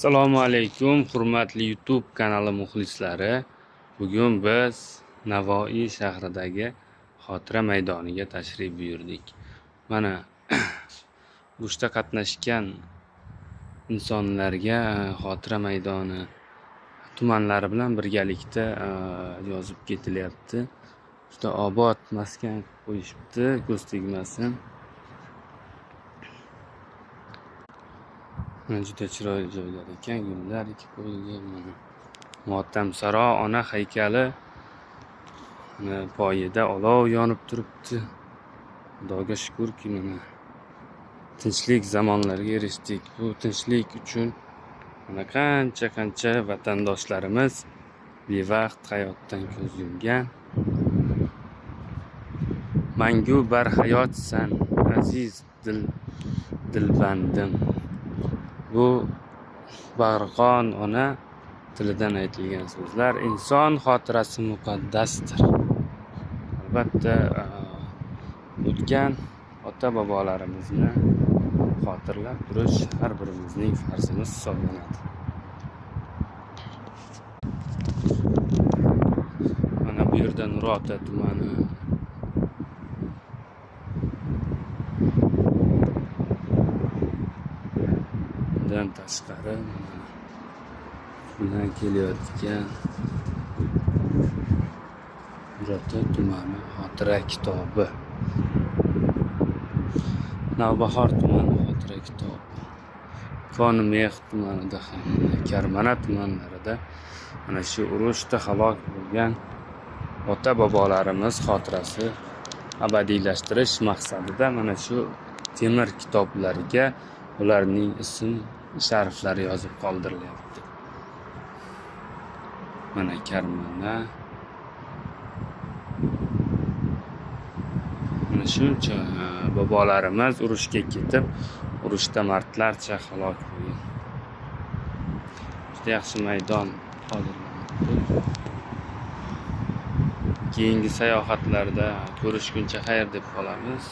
Assalomu alaykum, hurmatli YouTube kanali muxlislari. Bugun biz Navoiy shahridagi xotira maydoniga tashrif buyurdik. Mana urushda qatnashgan insonlarga xotira maydoni tumanlari bilan birgalikda yozib ketilyapti. Juda obod maskan qo'yishibdi, ko'z tegmasin. Juda chiroyli joylar ekan, gullar ekib qo'yilgan. Mana Motamsaro ona haykali poyida olov yonib turibdi. Xudoga shukrki, mana tinchlik zamonlarga erishdik. Bu tinchlik uchun mana qancha vatandoshlarimiz bevaqt hayotdan ko'z yumgan. Mangu barhayotsan aziz dilbandim. Bu bag'rikon ona tilidan aytilgan so'zlar. Inson xotirasi muqaddasdir. Albatta o'tgan ota-bobolarimizni xotirlab turish har birimizning farzimiz hisoblanadi. Mana bu yerda Nurota tumani. Bundan tashqari bundan kelayotgan Nurota tumani xotira kitobi. Navbahor tumani xotira kitobi. Konmex tumanida ham, Karmana tumanlarida mana shu urushda halok bo'lgan ota-bobolarimiz xotirasi abadiylashtirish maqsadida mana shu temir kitoblarga ularning ism shariflari yozib qoldirilyapti. Mana Karmana. Mana shuncha bobolarimiz urushga ketib, urushda mardlarcha halok bo'lgan. Juda yaxshi maydon hozirlanmoqda. Keyingi sayohatlarda ko'rishguncha xayr deb qolamiz.